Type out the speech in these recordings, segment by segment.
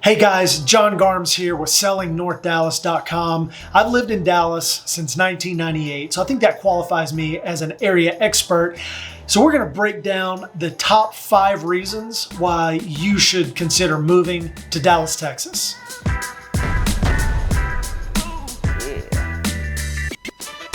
Hey guys, John Garms here with sellingnorthdallas.com. I've lived in Dallas since 1998, so I think that qualifies me as an area expert. So we're going to break down the top 5 reasons why you should consider moving to Dallas, Texas.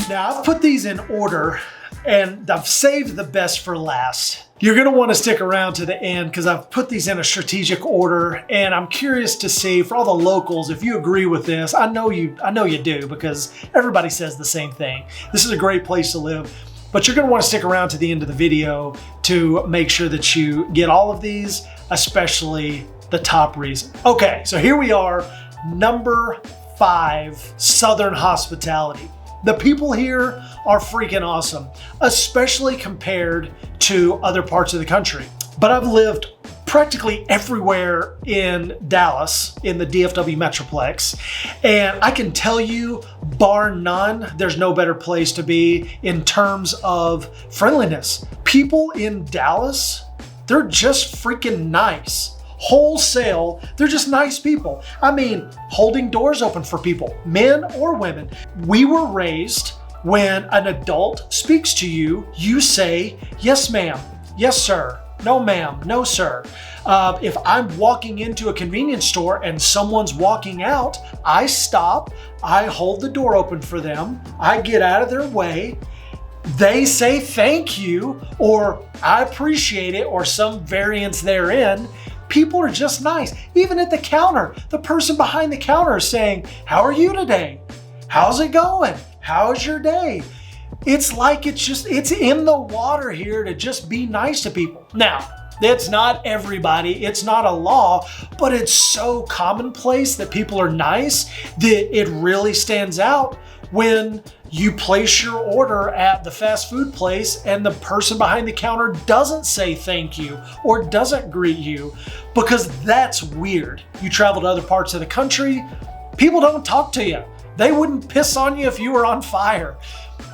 Now I've put these in order and I've saved the best for last. You're going to want to stick around to the end because I've put these in a strategic order, and I'm curious to see for all the locals if you agree with this. I know you do, because everybody says the same thing. This is a great place to live, but you're going to want to stick around to the end of the video to make sure that you get all of these, especially the top reason. Okay, so here we are, number 5, Southern hospitality. The people here are freaking awesome, especially compared to other parts of the country. But I've lived practically everywhere in Dallas, in the DFW Metroplex, and I can tell you, bar none, there's no better place to be in terms of friendliness. People in Dallas, they're just freaking nice. Wholesale, they're just nice people. I mean, holding doors open for people, men or women. We were raised when an adult speaks to you, you say, yes ma'am, yes sir, no ma'am, no sir. If I'm walking into a convenience store and someone's walking out, I stop, I hold the door open for them, I get out of their way, they say thank you, or I appreciate it, or some variance therein. People are just nice. Even at the counter, the person behind the counter is saying, how are you today? How's it going? How's your day? It's like it's in the water here to just be nice to people. Now, that's not everybody, it's not a law, but it's so commonplace that people are nice that it really stands out when you place your order at the fast food place and the person behind the counter doesn't say thank you or doesn't greet you, because that's weird. You travel to other parts of the country, people don't talk to you. They wouldn't piss on you if you were on fire.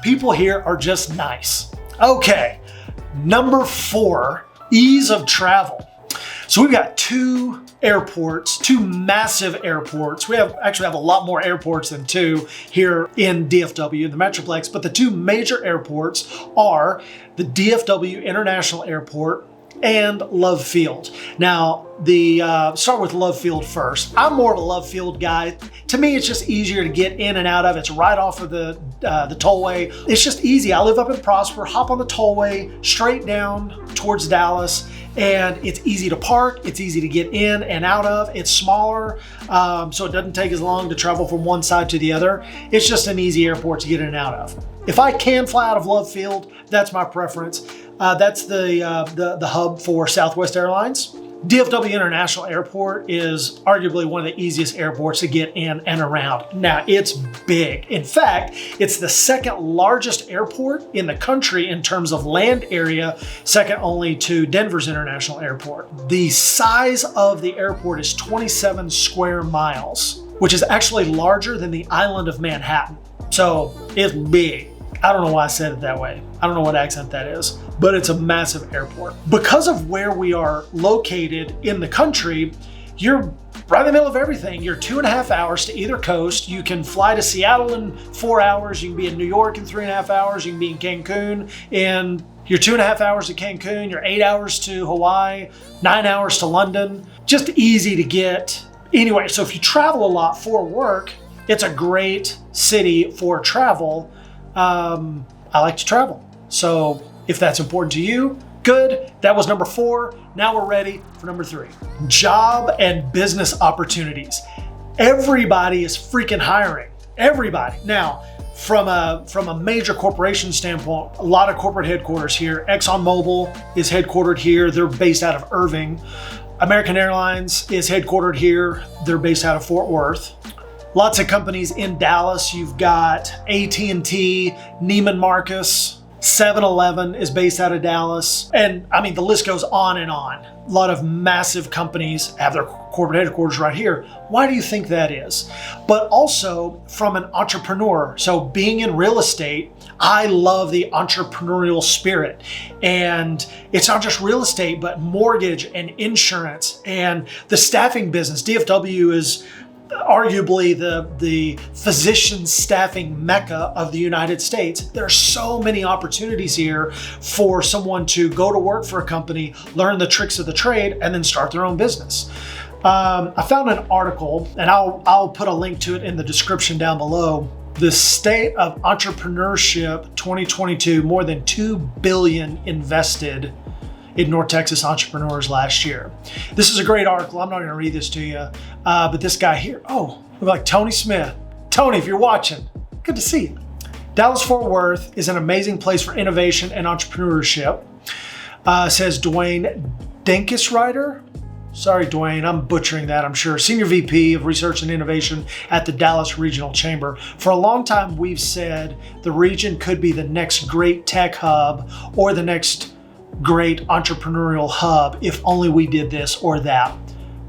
People here are just nice. Okay, number 4, ease of travel. So we've got 2 airports, 2 massive airports. We actually have a lot more airports than 2 here in DFW, the Metroplex, but the 2 major airports are the DFW International Airport and Love Field. Now, start with Love Field first. I'm more of a Love Field guy. To me, it's just easier to get in and out of. It's right off of the tollway. It's just easy. I live up in Prosper, hop on the tollway, straight down towards Dallas, and it's easy to park. It's easy to get in and out of. It's smaller, so it doesn't take as long to travel from one side to the other. It's just an easy airport to get in and out of. If I can fly out of Love Field, that's my preference. That's the hub for Southwest Airlines. DFW International Airport is arguably one of the easiest airports to get in and around. Now, it's big. In fact, it's the 2nd largest airport in the country in terms of land area, second only to Denver's International Airport. The size of the airport is 27 square miles, which is actually larger than the island of Manhattan. So it's big. I don't know why I said it that way. I don't know what accent that is, but it's a massive airport. Because of where we are located in the country, you're right in the middle of everything. You're 2.5 hours to either coast. You can fly to Seattle in 4 hours. You can be in New York in 3.5 hours. You can be in Cancun in your 2.5 hours to Cancun. You're 8 hours to Hawaii, 9 hours to London. Just easy to get anyway. So if you travel a lot for work, it's a great city for travel. I like to travel. So if that's important to you, good. That was number 4. Now we're ready for number 3. Job and business opportunities. Everybody is freaking hiring. Everybody. Now, from a major corporation standpoint, a lot of corporate headquarters here. ExxonMobil is headquartered here. They're based out of Irving. American Airlines is headquartered here. They're based out of Fort Worth. Lots of companies in Dallas. You've got AT&T, Neiman Marcus, 7-Eleven is based out of Dallas. And I mean, the list goes on and on. A lot of massive companies have their corporate headquarters right here. Why do you think that is? But also from an entrepreneur. So being in real estate, I love the entrepreneurial spirit. And it's not just real estate, but mortgage and insurance and the staffing business. DFW is arguably the physician staffing mecca of the United States. There are so many opportunities here for someone to go to work for a company, learn the tricks of the trade, and then start their own business. I found an article, and I'll put a link to it in the description down below. The State of Entrepreneurship 2022, more than $2 billion invested in North Texas entrepreneurs last year. This is a great article. I'm not going to read this to you, but this guy here, look like Tony Smith. Tony, if you're watching, good to see you. Dallas-Fort Worth is an amazing place for innovation and entrepreneurship, says Dwayne Denkesreiter. Sorry, Dwayne, I'm butchering that, I'm sure. Senior VP of Research and Innovation at the Dallas Regional Chamber. For a long time, we've said the region could be the next great tech hub or the next great entrepreneurial hub if only we did this or that.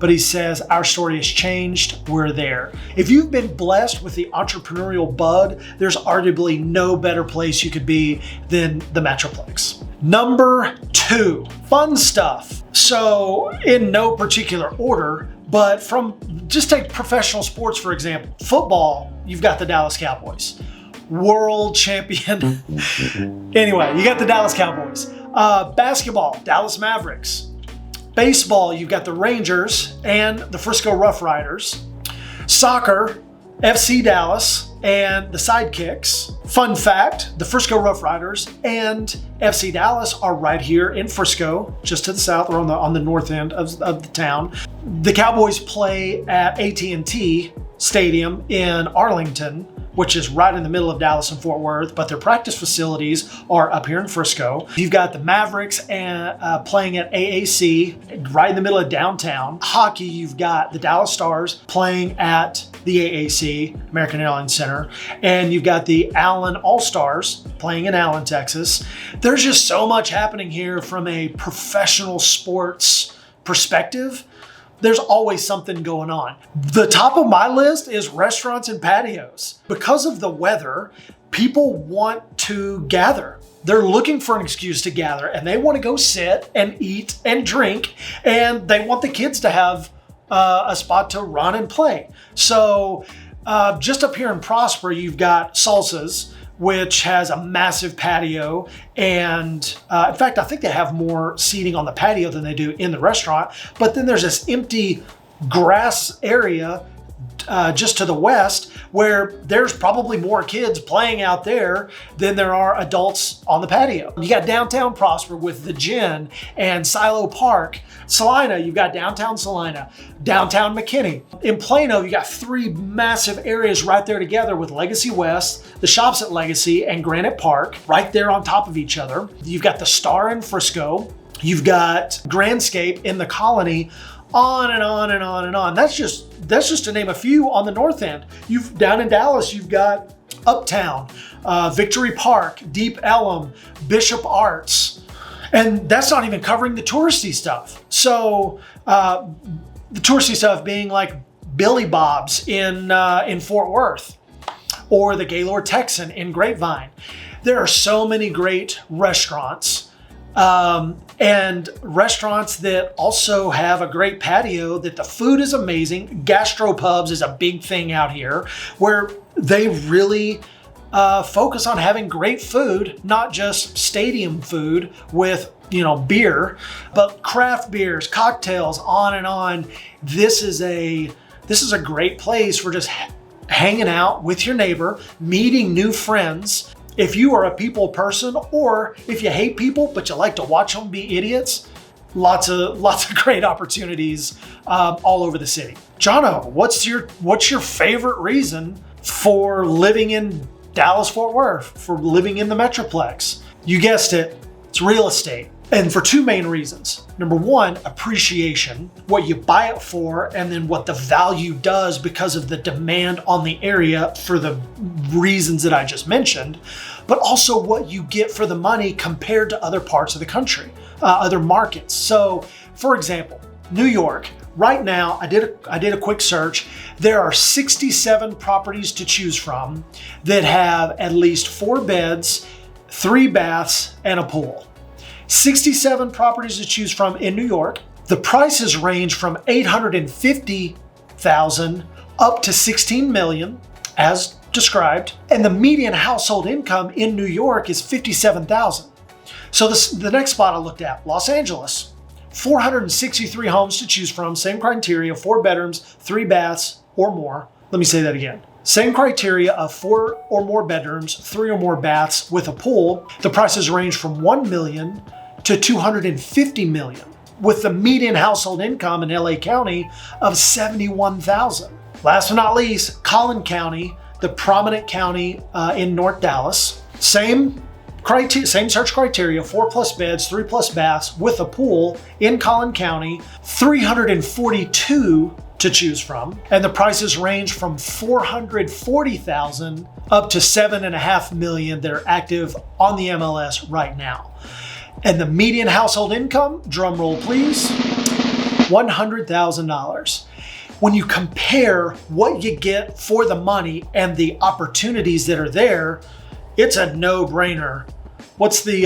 But he says our story has changed, we're there. If you've been blessed with the entrepreneurial bug, there's arguably no better place you could be than the Metroplex. Number 2, fun stuff. So in no particular order, but just take professional sports, for example. Football, you've got the Dallas Cowboys. World champion. Anyway, you got the Dallas Cowboys. Basketball, Dallas Mavericks. Baseball, you've got the Rangers and the Frisco Rough Riders. Soccer, FC Dallas and the Sidekicks. Fun fact, the Frisco Rough Riders and FC Dallas are right here in Frisco, just to the south or on the north end of the town. The Cowboys play at AT&T Stadium in Arlington, which is right in the middle of Dallas and Fort Worth, but their practice facilities are up here in Frisco. You've got the Mavericks playing at AAC, right in the middle of downtown. Hockey, you've got the Dallas Stars playing at the AAC, American Airlines Center, and you've got the Allen All-Stars playing in Allen, Texas. There's just so much happening here from a professional sports perspective. There's always something going on. The top of my list is restaurants and patios. Because of the weather, people want to gather. They're looking for an excuse to gather and they want to go sit and eat and drink, and they want the kids to have a spot to run and play. So just up here in Prosper, you've got Salsas, which has a massive patio. And in fact, I think they have more seating on the patio than they do in the restaurant. But then there's this empty grass area just to the west where there's probably more kids playing out there than there are adults on the patio. You got downtown Prosper with the Gin and Silo Park. Salina, you've got downtown Salina, downtown McKinney. In Plano, you got 3 massive areas right there together with Legacy West, the shops at Legacy, and Granite Park right there on top of each other. You've got the Star in Frisco. You've got Grandscape in the Colony, on and on and on and on. That's just to name a few on the north end. Down in Dallas, you've got Uptown, Victory Park, Deep Ellum, Bishop Arts. And that's not even covering the touristy stuff. So the touristy stuff being like Billy Bob's in Fort Worth, or the Gaylord Texan in Grapevine. There are so many great restaurants, and restaurants that also have a great patio, that the food is amazing. Gastropubs is a big thing out here where they really focus on having great food, not just stadium food with beer, but craft beers, cocktails, on and on. This is a great place for just hanging out with your neighbor, meeting new friends. If you are a people person, or if you hate people but you like to watch them be idiots, lots of great opportunities all over the city. Jono, what's your favorite reason for living in Dallas-Fort Worth, for living in the Metroplex? You guessed it, it's real estate. And for 2 main reasons. Number 1, appreciation, what you buy it for, and then what the value does because of the demand on the area for the reasons that I just mentioned, but also what you get for the money compared to other parts of the country, other markets. So for example, New York, right now, I did a quick search. There are 67 properties to choose from that have at least 4 beds, 3 baths, and a pool. 67 properties to choose from in New York. The prices range from $850,000 up to $16 million, as described. And the median household income in New York is $57,000. So the next spot I looked at, Los Angeles. 463 homes to choose from, same criteria, 4 bedrooms, 3 baths or more. Let me say that again. Same criteria of 4 or more bedrooms, 3 or more baths with a pool. The prices range from $1 million to $250 million, with the median household income in LA County of $71,000. Last but not least, Collin County, the prominent county in North Dallas. Same search criteria, 4+ beds, 3+ baths with a pool in Collin County, 342 to choose from. And the prices range from $440,000 up to $7.5 million that are active on the MLS right now. And the median household income, drum roll please, $100,000. When you compare what you get for the money and the opportunities that are there, it's a no-brainer. What's the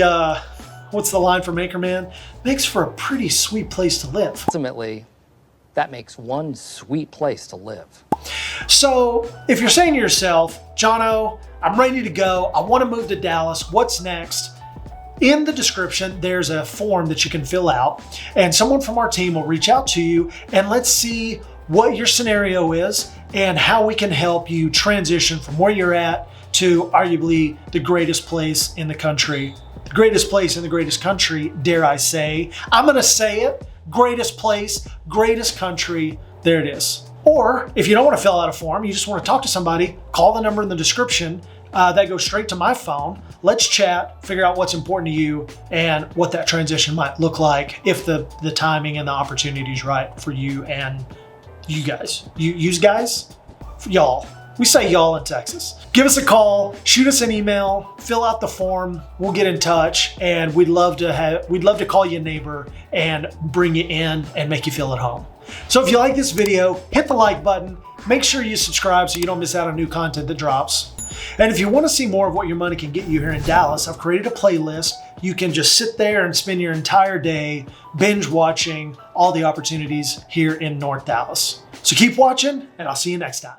line from Anchorman? Makes for a pretty sweet place to live. Ultimately, that makes one sweet place to live. So if you're saying to yourself, Jono, I'm ready to go. I want to move to Dallas. What's next? In the description, there's a form that you can fill out, and someone from our team will reach out to you, and let's see what your scenario is and how we can help you transition from where you're at to arguably the greatest place in the country. The greatest place in the greatest country, dare I say. I'm gonna say it, greatest place, greatest country, there it is. Or if you don't wanna fill out a form, you just wanna talk to somebody, call the number in the description. That goes straight to my phone. Let's chat, figure out what's important to you and what that transition might look like if the timing and the opportunity is right for you and you guys. You guys? Y'all. We say y'all in Texas. Give us a call, shoot us an email, fill out the form. We'll get in touch, and we'd love to call you a neighbor and bring you in and make you feel at home. So if you like this video, hit the like button. Make sure you subscribe so you don't miss out on new content that drops. And if you want to see more of what your money can get you here in Dallas, I've created a playlist. You can just sit there and spend your entire day binge watching all the opportunities here in North Dallas. So keep watching, and I'll see you next time.